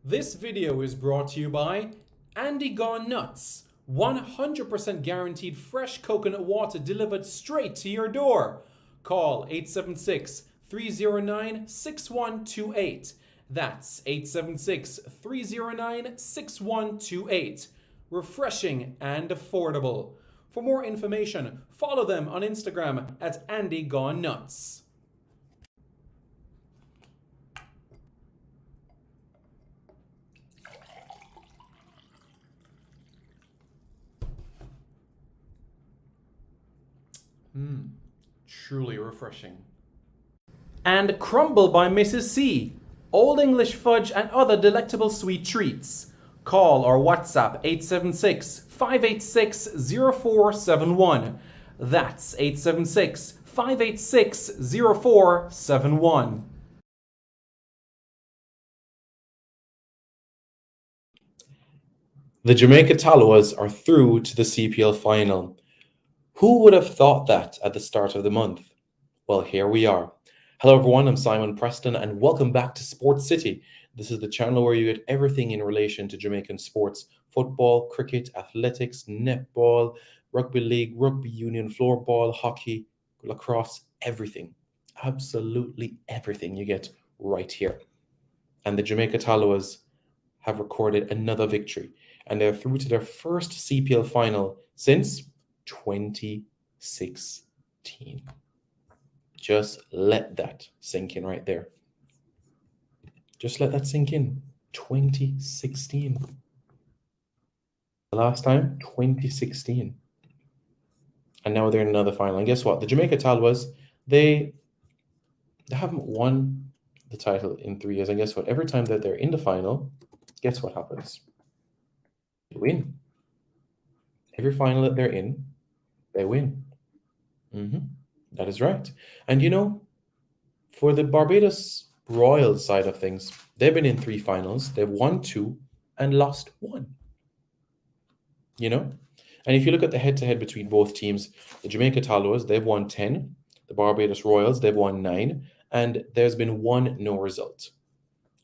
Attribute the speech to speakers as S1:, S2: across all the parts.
S1: This video is brought to you by Andy Gone Nuts. 100% guaranteed fresh coconut water delivered straight to your door. Call 876 309 6128. That's 876 309 6128. Refreshing and affordable. For more information, follow them on Instagram at Andy Gone Nuts. Truly refreshing. And Crumble by Mrs. C. Old English fudge and other delectable sweet treats. Call or WhatsApp 876 586 0471. That's 876 586 0471. The Jamaica Tallawahs are through to the CPL final. Who would have thought that at the start of the month? Well, here we are. Hello everyone, I'm Simon Preston and welcome back to Sports City. This is the channel where you get everything in relation to Jamaican sports: football, cricket, athletics, netball, rugby league, rugby union, floorball, hockey, lacrosse, everything. Absolutely everything you get right here. And the Jamaica Tallawahs have recorded another victory, and they're through to their first CPL final since 2016. Just let that sink in right there. Just let that sink in. 2016. The last time, 2016. And now they're in another final. And guess what? The Jamaica Tallawahs, they haven't won the title in 3 years. And guess what? Every time that they're in the final, guess what happens? They win. Every final that they're in, they win. That is right. And you know, for the Barbados Royal side of things, they've been in 3 finals. They've won 2 and lost 1. You know? And if you look at the head-to-head between both teams, the Jamaica Tallawahs, they've won 10. The Barbados Royals, they've won 9. And there's been 1 no result.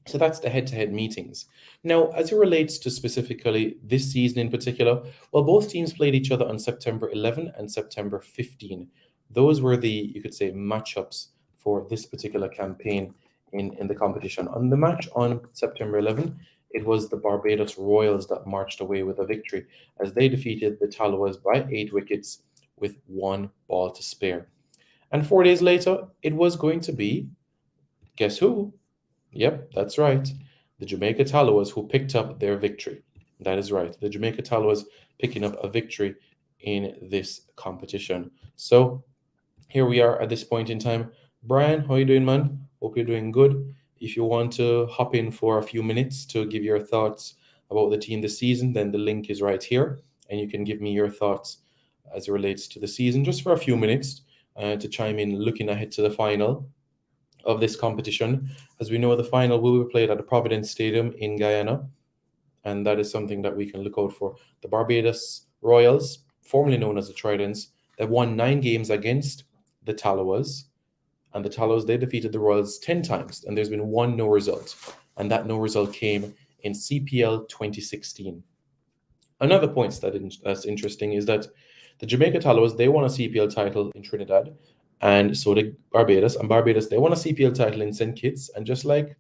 S1: So that's the head-to-head meetings. Now, as it relates to specifically this season in particular, well, both teams played each other on September 11 and September 15. Those were the, you could say, matchups for this particular campaign in the competition. On the match on September 11, it was the Barbados Royals that marched away with a victory as they defeated the Tallawahs by 8 wickets with 1 ball to spare. And 4 days later, it was going to be, guess who? Yep, that's right. The Jamaica Tallawahs who picked up their victory. That is right. The Jamaica Tallawahs picking up a victory in this competition. So here we are at this point in time. Brian, how you doing, man? Hope you're doing good. If you want to hop in for a few minutes to give your thoughts about the team this season, then the link is right here. And you can give me your thoughts as it relates to the season just for a few minutes to chime in looking ahead to the final of this competition. As we know, the final will be played at the Providence Stadium in Guyana, and that is something that we can look out for. The Barbados Royals, formerly known as the Tridents, they've won 9 games against the Tallawahs, and the Tallawahs, they defeated the Royals 10 times, and there's been 1 no result, and that no result came in CPL 2016. Another point that's interesting is that the Jamaica Tallawahs, they won a CPL title in Trinidad, and so did Barbados. And Barbados, they won a CPL title in St. Kitts, and just like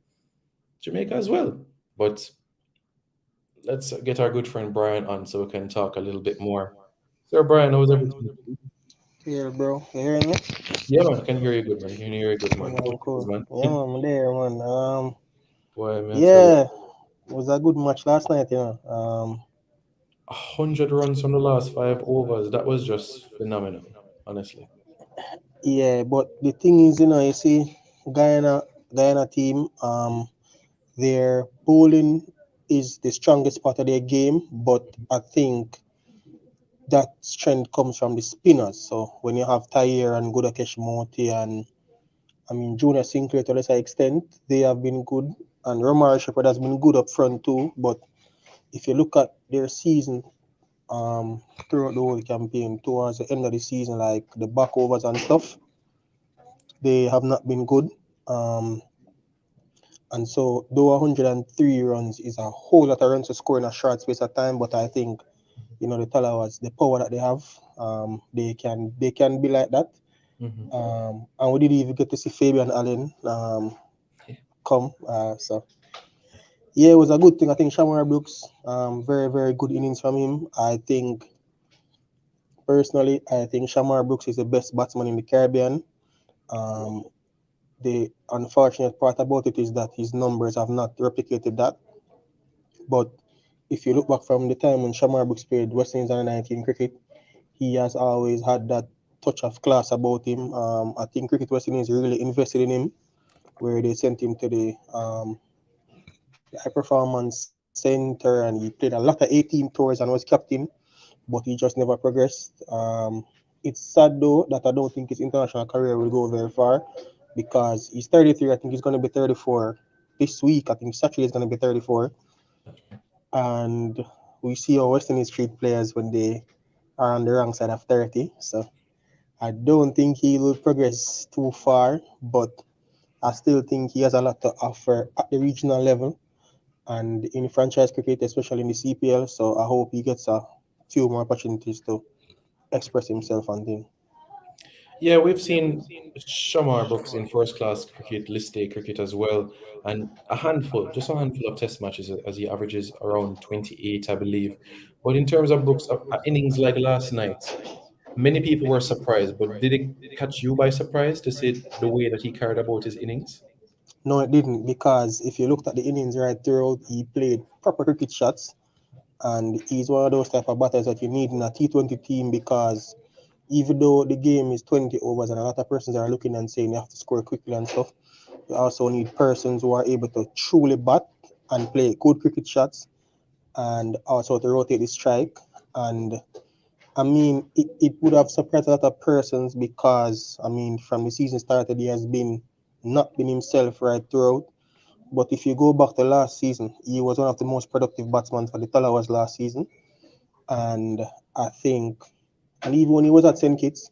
S1: Jamaica as well. But let's get our good friend Brian on so we can talk a little bit more. Sir Brian, how's everything?
S2: Yeah, bro. You hearing me?
S1: Yeah, man, I can hear you good, man. I can hear you good, man.
S2: Yeah,
S1: How things,
S2: cool.
S1: man?
S2: Yeah, man, I'm there, man.
S1: Boy, man, I tell you,
S2: Yeah, it was a good match last night,
S1: 100 runs from the last 5 overs. That was just phenomenal, honestly.
S2: Yeah, but the thing is, you see, Guyana team, their bowling is the strongest part of their game, but I think that strength comes from the spinners. So when you have Tyre and Gudakesh Moti and Junior Sinclair to a lesser extent, they have been good, and Romar Shepherd has been good up front too. But if you look at their season, throughout the whole campaign, towards the end of the season, like the backovers and stuff, they have not been good. Um, And so, though 103 runs is a whole lot of runs to score in a short space of time, but I think the Tallawahs, the power that they have, they can be like that. And we didn't even get to see Fabian Allen come. So yeah, it was a good thing. I think Shamar Brooks, very very good innings from him. I think Shamar Brooks is the best batsman in the Caribbean. Um, the unfortunate part about it is that his numbers have not replicated that. But if you look back from the time when Shamar Brooks played West Indies under 19 cricket, he has always had that touch of class about him. I think Cricket West Indies really invested in him, where they sent him to the high performance center, and he played a lot of 18 tours and was captain, but he just never progressed. It's sad though that I don't think his international career will go very far because he's 33. I think he's going to be 34 this week. I think Saturday is going to be 34, and we see how West Indies treat players when they are on the wrong side of 30. So I don't think he will progress too far, but I still think he has a lot to offer at the regional level and in franchise cricket, especially in the CPL. So I hope he gets a few more opportunities to express himself and things.
S1: Yeah, we've seen Shamar Brooks in first class cricket, list A cricket as well, and just a handful of test matches as he averages around 28, I believe. But in terms of Brooks, innings like last night, many people were surprised, but did it catch you by surprise to see the way that he carried about his innings?
S2: No, it didn't, because if you looked at the innings right throughout, he played proper cricket shots, and he's one of those type of batters that you need in a T20 team because even though the game is 20 overs and a lot of persons are looking and saying you have to score quickly and stuff, you also need persons who are able to truly bat and play good cricket shots and also to rotate the strike. And I mean, it would have surprised a lot of persons because, I mean, from the season started, he has been not been himself right throughout. But if you go back to last season, he was one of the most productive batsmen for the Tallawahs last season. And I think, and even when he was at St. Kitts,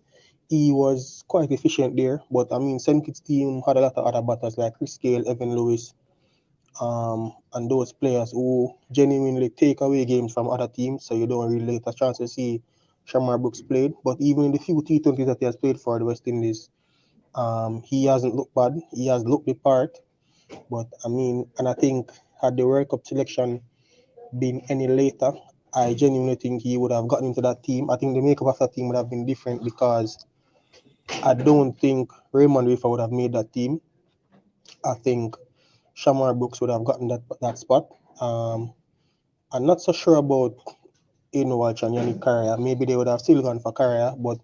S2: he was quite efficient there. But I mean, St. Kitts team had a lot of other batters like Chris Gale, Evan Lewis, and those players who genuinely take away games from other teams, so you don't really get a chance to see Shamar Brooks played. But even in the few T20s that he has played for the West Indies, he hasn't looked bad. He has looked the part. But I mean, and I think had the World Cup selection been any later, I genuinely think he would have gotten into that team. I think the makeup of that team would have been different because I don't think Raymond Rifa would have made that team. I think Shamar Brooks would have gotten that spot. Um, I'm not so sure about Inwatch and Yannick Carrier. Maybe they would have still gone for Carrier, but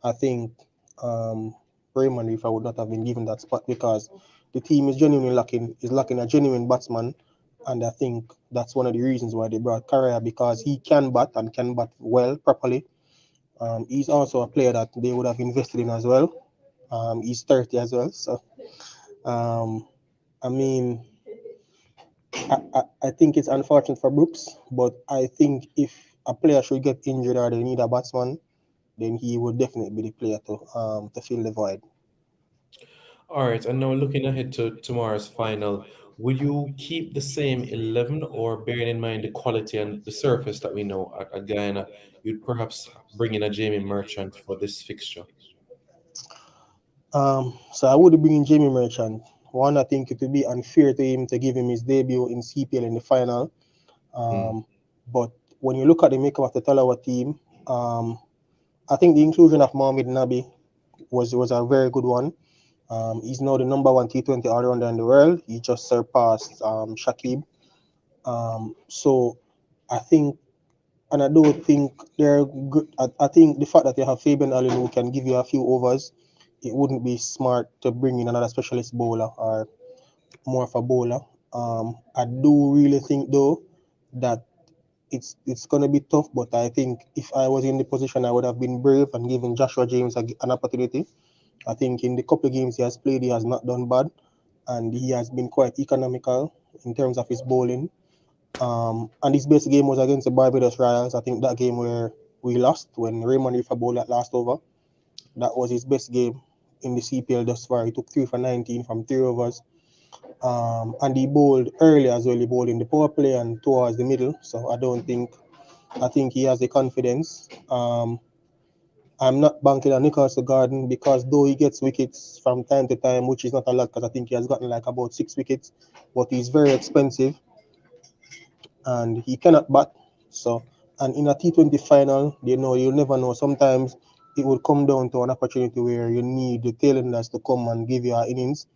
S2: I think Raymond Rifa would not have been given that spot because the team is genuinely lacking a genuine batsman, and I think that's one of the reasons why they brought Carrier because he can bat and can bat well properly. He's also a player that they would have invested in as well. He's 30 as well, so um, I mean, I think it's unfortunate for Brooks, but I think if a player should get injured or they need a batsman, then he would definitely be the player to fill the void.
S1: All right, and now looking ahead to tomorrow's final, will you keep the same 11 or bearing in mind the quality and the surface that we know at Guyana, you'd perhaps bring in a Jamie Merchant for this fixture?
S2: So I would bring in Jamie Merchant. One, I think it would be unfair to him to give him his debut in CPL in the final.
S1: Mm.
S2: But when you look at the makeup of the Talawa team, I think the inclusion of Mohamed Nabi was a very good one. He's now the number one T20 all-rounder in the world. He just surpassed Shakib. So I think, and I don't think they're good. I think the fact that you have Fabian Allen who can give you a few overs, it wouldn't be smart to bring in another specialist bowler or more of a bowler. I do really think though that it's gonna be tough, but I think if I was in the position, I would have been brave and given Joshua James an opportunity. I think in the couple of games he has played, he has not done bad, and he has been quite economical in terms of his bowling. And his best game was against the Barbados Royals. I think that game where we lost when Raymond Rifa bowled that last over. That was his best game in the CPL thus far. He took 3 for 19 from 3 overs. And he bowled early as well. He bowled in the power play and towards the middle. So I think he has the confidence. I'm not banking on Nicholson Garden because though he gets wickets from time to time, which is not a lot because I think he has gotten like about 6 wickets, but he's very expensive and he cannot bat. So, and in a T20 final, you'll never know. Sometimes it will come down to an opportunity where you need the tailenders to come and give you our innings.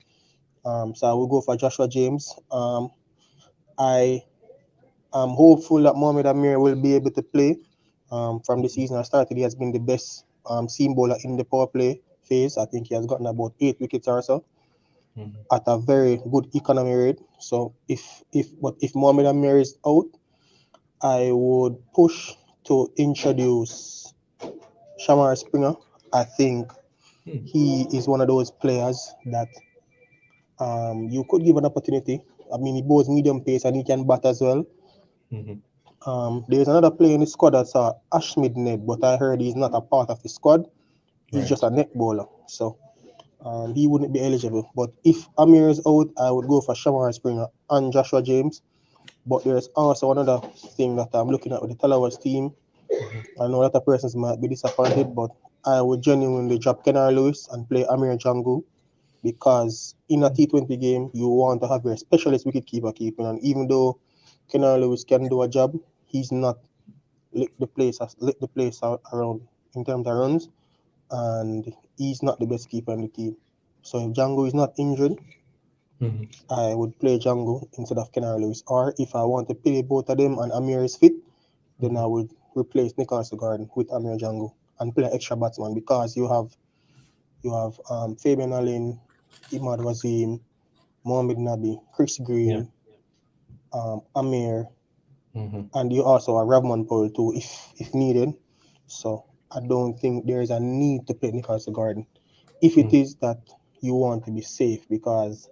S2: So I will go for Joshua James. I am hopeful that Mohamed Amir will be able to play. From the season I started, he has been the best seam bowler in the power play phase. I think he has gotten about 8 wickets or so at a very good economy rate. So if Mohamed Amir is out, I would push to introduce Shamar Springer. I think he is one of those players that you could give an opportunity. I mean, he bowls medium pace and he can bat as well. There's another player in the squad that's Ashmid Ned, but I heard he's not a part of the squad. He's just a net bowler, so he wouldn't be eligible. But if Amir is out, I would go for Shamar Springer and Joshua James. But there's also another thing that I'm looking at with the Tallawahs team. I know a lot of persons might be disappointed, but I would genuinely drop Kenar Lewis and play Amir Jangu because in a T20 game, you want to have your specialist wicketkeeper keeping. And even though Kenar Lewis can do a job, he's not lit the place around in terms of runs, and he's not the best keeper in the team. So if Django is not injured, I would play Django instead of Kenar Lewis. Or if I want to play both of them and Amir is fit, then I would replace Nicholas Garden with Amir Django and play an extra batsman because you have Fabian Allen, Imad Wazim, Mohamed Nabi, Chris Green, Amir, and you also have Ravman Powell too if needed. So I don't think there is a need to play Nicholas Garden if it is that you want to be safe because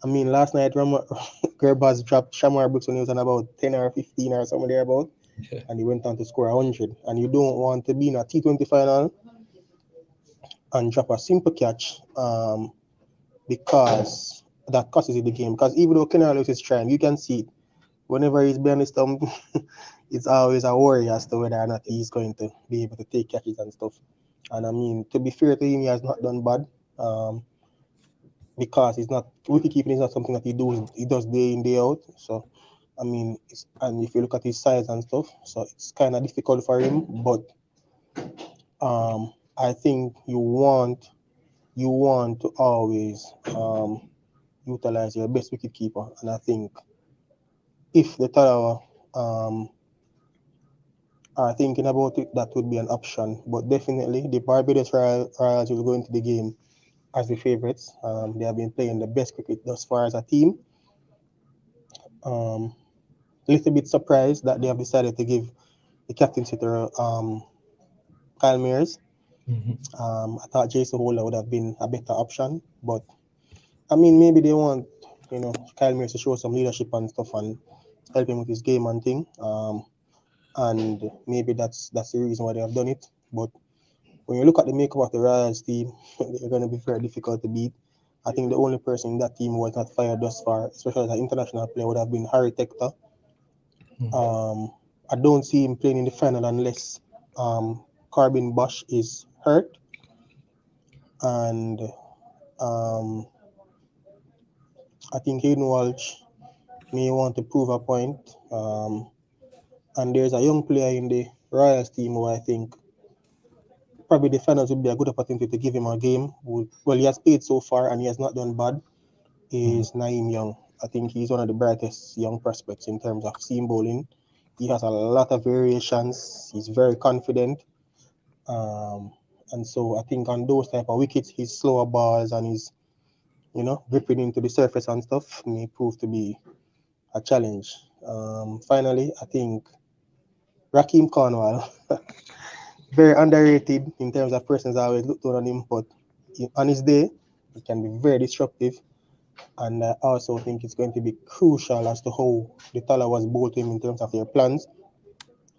S2: I mean last night Gerbaz dropped Shamar Brooks when he was on about 10 or 15 or somewhere thereabout and he went on to score 100 and you don't want to be in a T20 final and drop a simple catch because that costs you the game because even though Kenar Lewis is trying, you can see it. Whenever he's behind the stump, it's always a worry as to whether or not he's going to be able to take catches and stuff. And I mean, to be fair to him, he has not done bad because he's not wicket keeping is not something that he does day in day out. So I mean, and if you look at his size and stuff, so it's kind of difficult for him. But I think you want to always utilize your best wicket keeper, and I think if the Tarawa are thinking about it, that would be an option. But definitely, the Barbados Royals will go into the game as the favourites. They have been playing the best cricket thus far as a team. Little bit surprised that they have decided to give the captaincy to Kyle Mears. I thought Jason Holder would have been a better option, but I mean, maybe they want Kyle Mears to show some leadership and stuff and help him with his game and thing. And maybe that's the reason why they have done it. But when you look at the makeup of the Royals team, they're going to be very difficult to beat. I think the only person in that team who was not fired thus far, especially as an international player, would have been Harry Tector. I don't see him playing in the final unless Corbin Bosch is hurt. And I think Hayden Walsh may want to prove a point. And there's a young player in the Royals team who I think probably the finals would be a good opportunity to give him a game. Well, he has played so far and he has not done bad. Is Naeem Young. I think he's one of the brightest young prospects in terms of seam bowling. He has a lot of variations. He's very confident. And so I think on those type of wickets, his slower balls and his, gripping into the surface and stuff may prove to be a challenge. Finally, I think Raheem Cornwall, very underrated in terms of persons I always looked on him, but on his day, he can be very disruptive. And I also think it's going to be crucial as to how the Tallawahs bowl to him in terms of their plans,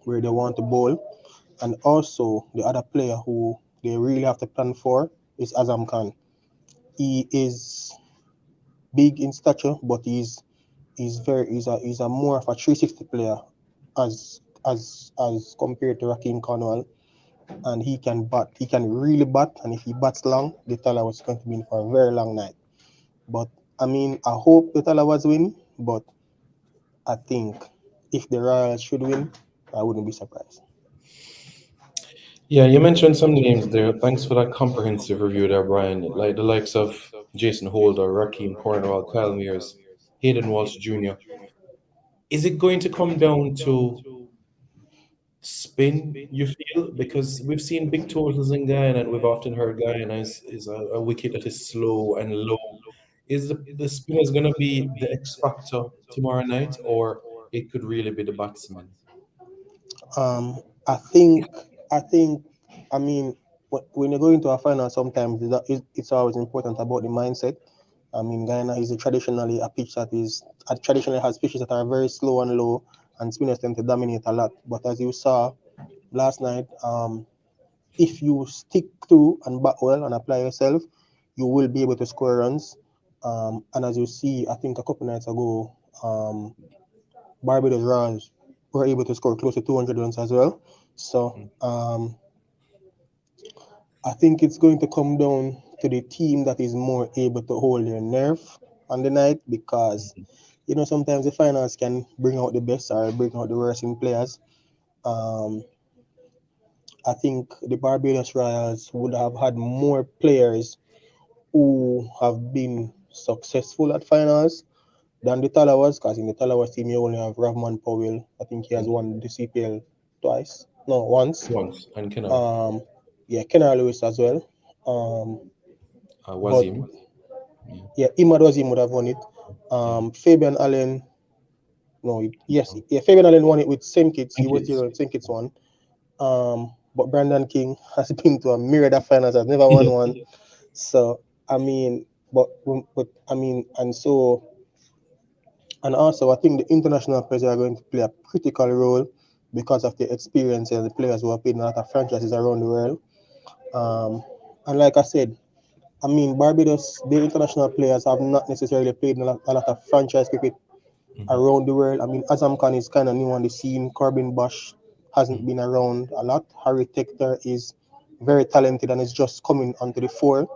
S2: where they want to bowl. And also, the other player who they really have to plan for is Azam Khan. He is big in stature, but he's he's a more of a 360 player as compared to Raheem Cornwall, and he can bat. He can really bat, and if he bats long, the Tallawahs is going to be in for a very long night. But I mean, I hope the Tallawahs win, but I think if the Royals should win, I wouldn't be surprised.
S1: Yeah, you mentioned some names there. Thanks for that comprehensive review there, Brian. Like the likes of Jason Holder, Raheem Cornwall, Kyle Mears, Hayden Walsh Jr. Is it going to come down to spin, you feel? Because we've seen big totals in Guyana, and we've often heard Guyana is a wicket that is slow and low. Is the spinners going to be the X factor tomorrow night, or it could really be the batsmen?
S2: Um, I think I think I mean when you go into a final, sometimes it's always important about the mindset. I mean, Guyana is traditionally a pitch that is traditionally has pitches that are very slow and low, and spinners tend to dominate a lot. But as you saw last night, if you stick through and bat well and apply yourself, you will be able to score runs. And as you see, I think a couple nights ago, Barbados Royals were able to score close to 200 runs as well. So I think it's going to come down to the team that is more able to hold their nerve on the night, because sometimes the finals can bring out the best or bring out the worst in players. Um, I think the Barbados Royals would have had more players who have been successful at finals than the Tallawahs, because in the Tallawahs team you only have Ravman Powell. I think he has won the CPL twice, no, once.
S1: Once, and Kenner,
S2: Um, yeah, Kenner Lewis as well. Um, but
S1: Wazim. Yeah,
S2: yeah, Imad Wazim would have won it.
S1: yeah.
S2: Fabian Allen, no, yes, yeah, Fabian Allen won it with St. Kitts. He
S1: Thank
S2: was
S1: you.
S2: there on St. Kitts one. But Brandon King has been to a myriad of finals, has never won
S1: Yeah.
S2: one. So I mean, but I mean, and also I think the international players are going to play a critical role because of the experience and the players who have played in a lot of franchises around the world. Um, and like I said, I mean, Barbados, the international players have not necessarily played in a lot of franchise cricket
S1: Mhm,
S2: around the world. I mean, Azam Khan is kind of new on the scene. Corbin Bosch hasn't
S1: mhm,
S2: been around a lot. Harry Tector is very talented and is just coming onto the fore.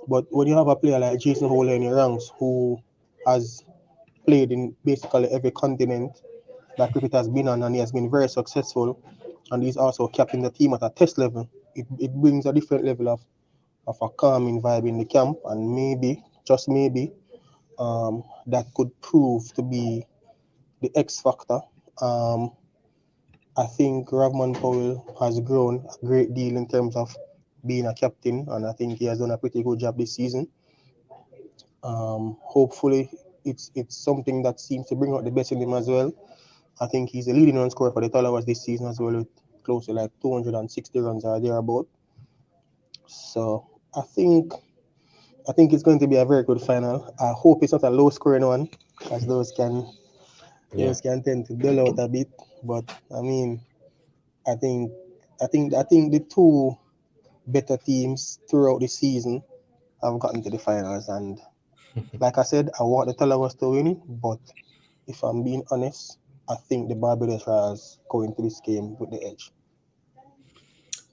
S2: But when you have a player like Jason Hole in your ranks, who has played in basically every continent that cricket has been on, and he has been very successful, and he's also captain the team at a test level, it brings a different level of a calming vibe in the camp, and maybe, just maybe, that could prove to be the X factor. Um, I think Ravman Powell has grown a great deal in terms of being a captain, and I think he has done a pretty good job this season. Hopefully, it's something that seems to bring out the best in him as well. I think he's the leading run scorer for the Tallawahs this season as well, with close to like 260 runs or thereabout. So I think it's going to be a very good final. I hope it's not a low scoring one, as
S1: yeah.
S2: those can tend to dull out a bit. But I mean, I think I think the two better teams throughout the season have gotten to the finals, and like I said, I want the Tallawahs to win it. But if I'm being honest, I think the Barbados Royals go into this game with the edge.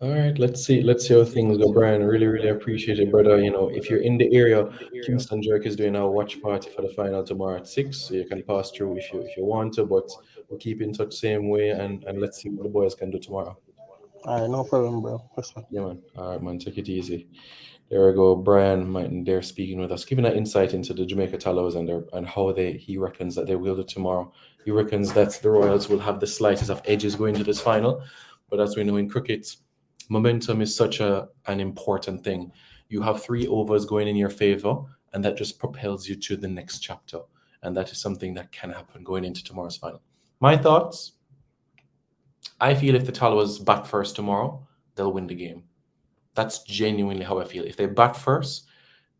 S1: All right, let's see. Let's see how things go, Brian. Really, really appreciate it, brother. If you're in the area, Kingston Jerk is doing our watch party for the final tomorrow at 6, so you can pass through if you want to. But we'll keep in touch same way, and let's see what the boys can do tomorrow.
S2: All right, no problem, bro. Respect.
S1: Yeah, man. All right, man. Take it easy. There we go. Brian Martin there speaking with us, giving that insight into the Jamaica Tallows and how he reckons that they will do tomorrow. He reckons that the Royals will have the slightest of edges going to this final. But as we know in cricket, momentum is such an important thing. You have 3 overs going in your favor, and that just propels you to the next chapter. And that is something that can happen going into tomorrow's final. My thoughts, I feel if the Tallows bat first tomorrow, they'll win the game. That's genuinely how I feel. If they bat first,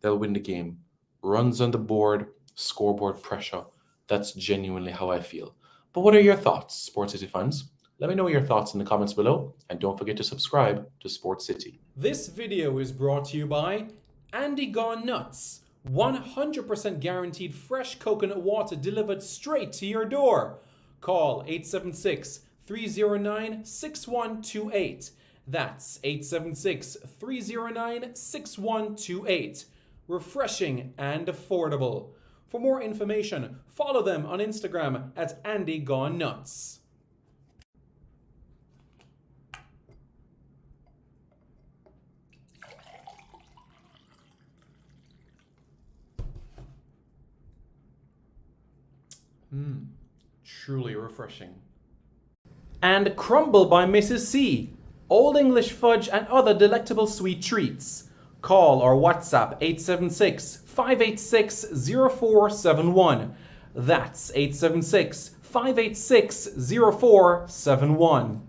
S1: they'll win the game. Runs on the board, scoreboard pressure. That's genuinely how I feel. But what are your thoughts, Sports City fans? Let me know your thoughts in the comments below, and don't forget to subscribe to Sports City.
S3: This video is brought to you by Andy Gone Nuts,
S1: 100% guaranteed fresh coconut water delivered straight to your door. Call 876-309-6128. That's 876-309-6128. Refreshing and affordable. For more information, follow them on Instagram at Andy Gone Nuts. Truly refreshing. And Crumble by Mrs. C. Old English fudge and other delectable sweet treats. Call or WhatsApp 876-586-0471. That's 876-586-0471.